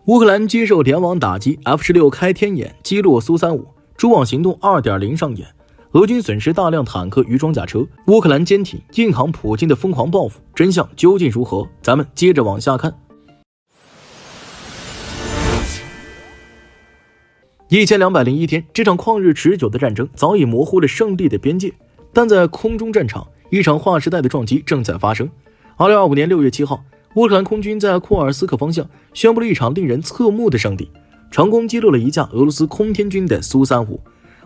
乌克兰接受联网打击 F-16 开天眼，击落苏35，蛛网行动 2.0 上演。俄军损失大量坦克与装甲车，乌克兰坚挺硬扛普京的疯狂报复，真相究竟如何？咱们接着往下看。1201天，这场旷日持久的战争早已模糊了胜利的边界，但在空中战场，一场划时代的撞击正在发生。2025年6月7号，乌克兰空军在库尔斯克方向宣布了一场令人侧目的胜利，成功击落了一架俄罗斯空天军的苏35。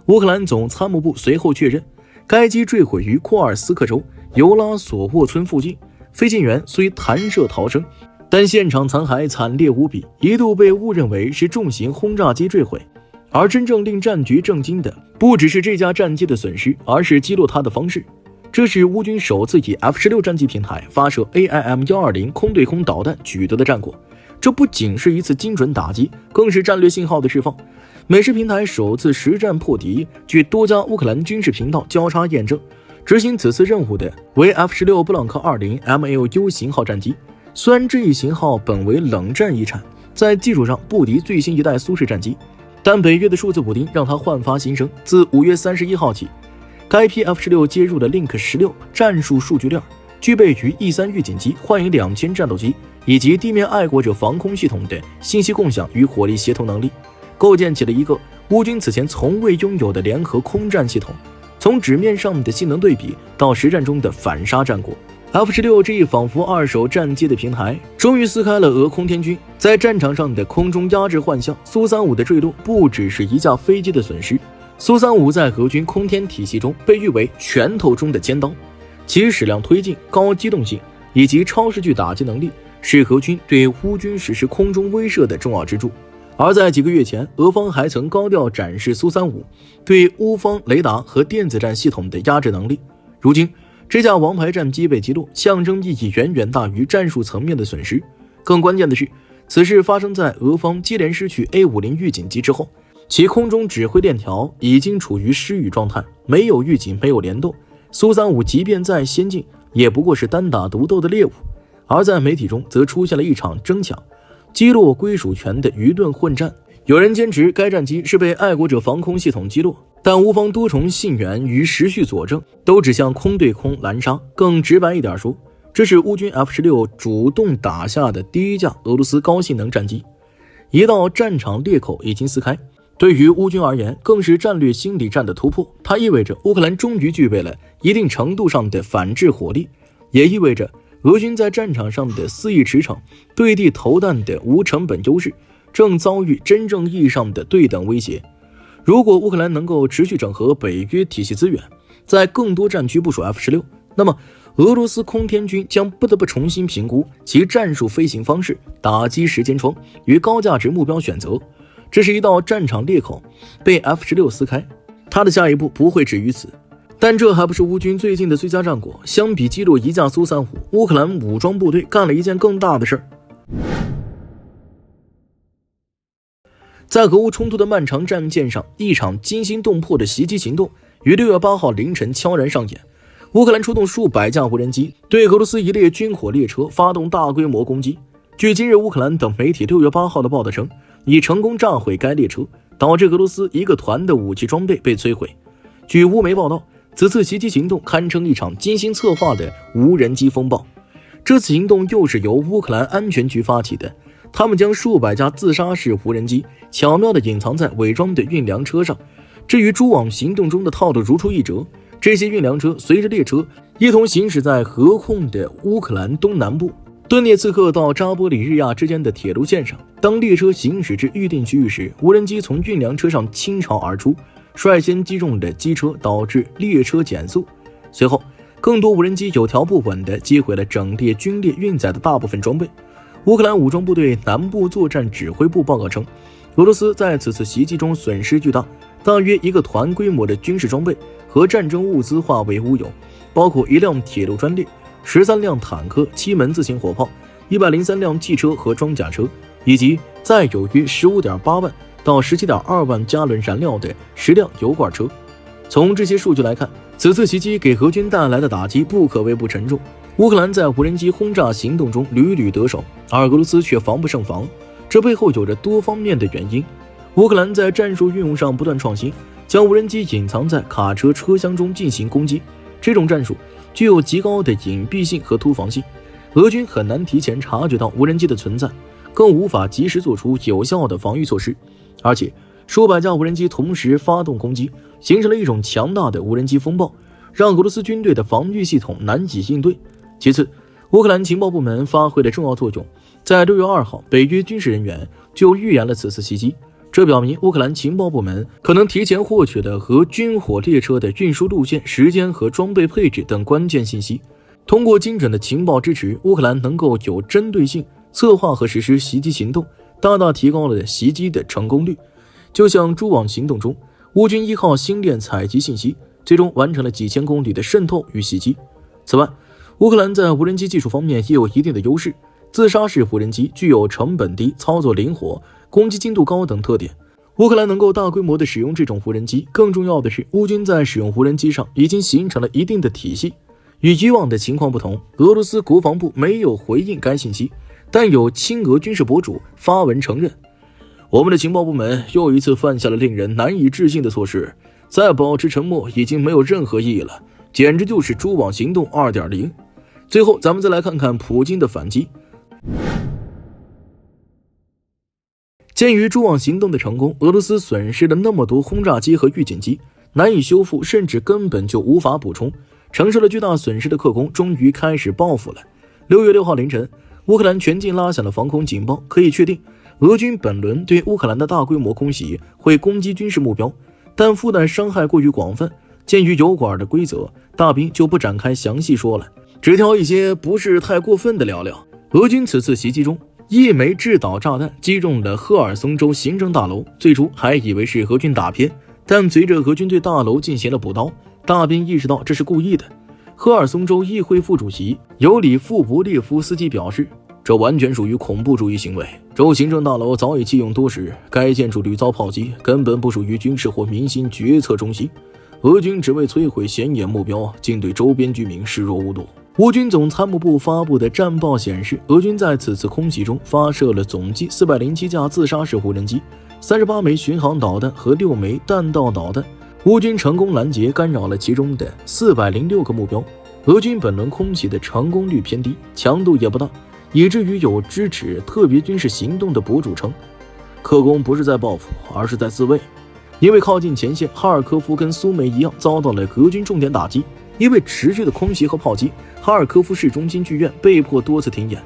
乌克兰总参谋部随后确认，该机坠毁于库尔斯克州尤拉索沃村附近，飞行员虽弹射逃生，但现场残骸惨烈无比，一度被误认为是重型轰炸机坠毁。而真正令战局震惊的，不只是这架战机的损失，而是击落它的方式。这是乌军首次以 F-16 战机平台发射 AIM-120 空对空导弹取得的战果。这不仅是一次精准打击，更是战略信号的释放。美式平台首次实战破敌，据多家乌克兰军事频道交叉验证，执行此次任务的为 F-16 布朗克20 MLU 型号战机。虽然这一型号本为冷战遗产，在技术上不敌最新一代苏式战机，但北约的数字补丁让它焕发新生。自5月31号起，该批 F-16 接入了 Link-16 战术数据链，具备与 E3 预警机、幻影2000战斗机以及地面爱国者防空系统的信息共享与火力协同能力，构建起了一个乌军此前从未拥有的联合空战系统。从纸面上的性能对比到实战中的反杀战果， F-16 这一仿佛二手战机的平台，终于撕开了俄空天军在战场上的空中压制幻象。苏35的坠落不只是一架飞机的损失，苏35在俄军空天体系中被誉为拳头中的尖刀，其矢量推进、高机动性以及超视距打击能力是俄军对乌军实施空中威慑的重要支柱。而在几个月前，俄方还曾高调展示苏35对乌方雷达和电子战系统的压制能力。如今这架王牌战机被击落，象征意义远远大于战术层面的损失。更关键的是，此事发生在俄方接连失去 A50 预警机之后，其空中指挥链条已经处于失语状态，没有预警，没有联动。苏35即便再先进，也不过是单打独斗的猎物。而在媒体中则出现了一场争抢击落归属权的舆论混战。有人坚持该战机是被爱国者防空系统击落，但乌方多重信源与时序佐证都指向空对空拦杀。更直白一点说，这是乌军 F-16 主动打下的第一架俄罗斯高性能战机。一道战场裂口已经撕开，对于乌军而言更是战略心理战的突破。它意味着乌克兰终于具备了一定程度上的反制火力，也意味着俄军在战场上的肆意驰骋、对地投弹的无成本优势正遭遇真正意义上的对等威胁。如果乌克兰能够持续整合北约体系资源，在更多战区部署 F-16， 那么俄罗斯空天军将不得不重新评估其战术飞行方式、打击时间窗与高价值目标选择。这是一道战场裂口，被 F-16 撕开，它的下一步不会止于此。但这还不是乌军最近的最佳战果。相比击落一架苏35，乌克兰武装部队干了一件更大的事儿。在俄乌冲突的漫长战线上，一场惊心动魄的袭击行动于6月8号凌晨悄然上演。乌克兰出动数百架无人机，对俄罗斯一列军火列车发动大规模攻击。据今日乌克兰等媒体6月8号的报道称，已成功炸毁该列车，导致俄罗斯一个团的武器装备被摧毁。据乌媒报道，此次袭击行动堪称一场精心策划的无人机风暴。这次行动又是由乌克兰安全局发起的，他们将数百架自杀式无人机巧妙地隐藏在伪装的运粮车上。至于蛛网行动中的套路如出一辙，这些运粮车随着列车一同行驶在俄控的乌克兰东南部顿涅茨克到扎波里日亚之间的铁路线上。当列车行驶至预定区域时，无人机从运粮车上倾巢而出，率先击中了机车，导致列车减速。随后更多无人机有条不紊地击毁了整列军列运载的大部分装备。乌克兰武装部队南部作战指挥部报告称，俄罗斯在此次袭击中损失巨大，大约一个团规模的军事装备和战争物资化为乌有，包括1辆铁路专列、13辆坦克、7门自行火炮、103辆汽车和装甲车，以及再有约 15.8 万到 17.2 万加仑燃料的10辆油罐车。从这些数据来看，此次袭击给俄军带来的打击不可谓不沉重。乌克兰在无人机轰炸行动中屡屡得手，而俄罗斯却防不胜防。这背后有着多方面的原因。乌克兰在战术运用上不断创新，将无人机隐藏在卡车车厢中进行攻击，这种战术具有极高的隐蔽性和突防性，俄军很难提前察觉到无人机的存在，更无法及时做出有效的防御措施。而且数百架无人机同时发动攻击，形成了一种强大的无人机风暴，让俄罗斯军队的防御系统难以应对。其次，乌克兰情报部门发挥了重要作用，在6月2号，北约军事人员就预言了此次袭击，这表明乌克兰情报部门可能提前获取了和军火列车的运输路线、时间和装备配置等关键信息。通过精准的情报支持，乌克兰能够有针对性策划和实施袭击行动，大大提高了袭击的成功率。就像蛛网行动中，乌军依靠星链采集信息，最终完成了几千公里的渗透与袭击。此外，乌克兰在无人机技术方面也有一定的优势，自杀式无人机具有成本低、操作灵活、攻击精度高等特点。乌克兰能够大规模的使用这种无人机，更重要的是，乌军在使用无人机上已经形成了一定的体系。与以往的情况不同，俄罗斯国防部没有回应该信息，但有亲俄军事博主发文承认，我们的情报部门又一次犯下了令人难以置信的错失，再保持沉默已经没有任何意义了，简直就是蛛网行动 2.0。 最后咱们再来看看普京的反击。鉴于蛛网行动的成功，俄罗斯损失了那么多轰炸机和预警机，难以修复，甚至根本就无法补充，承受了巨大损失的克宫终于开始报复了。6月6号凌晨，乌克兰全境拉响了防空警报，可以确定俄军本轮对乌克兰的大规模空袭会攻击军事目标，但负担伤害过于广泛，鉴于油管的规则，大兵就不展开详细说了，只挑一些不是太过分的聊聊。俄军此次袭击中，一枚制导炸弹击中了赫尔松州行政大楼，最初还以为是俄军打偏，但随着俄军对大楼进行了补刀，大兵意识到这是故意的。赫尔松州议会副主席尤里富伯列夫斯基表示，这完全属于恐怖主义行为，州行政大楼早已弃用多时，该建筑屡遭炮击，根本不属于军事或民心决策中心，俄军只为摧毁显眼目标，竟对周边居民视若无睹。乌军总参谋部发布的战报显示，俄军在此次空袭中发射了总计407架自杀式无人机、38枚巡航导弹和6枚弹道导弹，乌军成功拦截干扰了其中的406个目标。俄军本轮空袭的成功率偏低，强度也不大，以至于有支持特别军事行动的博主称，克宫不是在报复，而是在自卫。因为靠近前线，哈尔科夫跟苏梅一样遭到了俄军重点打击。因为持续的空袭和炮击，哈尔科夫市中心剧院被迫多次停演，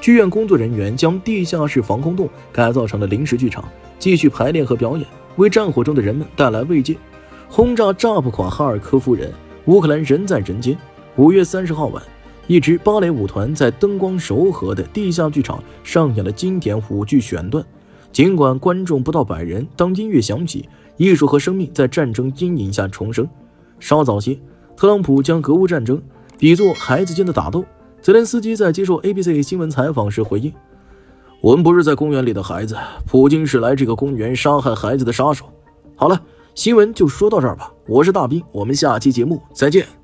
剧院工作人员将地下室防空洞改造成了临时剧场，继续排练和表演，为战火中的人们带来慰藉。轰炸炸不垮哈尔科夫人，乌克兰人在人间。5月30号晚，一支芭蕾舞团在灯光柔和的地下剧场上演了经典舞剧选段。尽管观众不到100人，当音乐响起，艺术和生命在战争阴影下重生。稍早些，特朗普将俄乌战争比作孩子间的打斗。泽连斯基在接受 ABC 新闻采访时回应，我们不是在公园里的孩子，普京是来这个公园杀害孩子的杀手。好了，新闻就说到这儿吧，我是大兵，我们下期节目再见。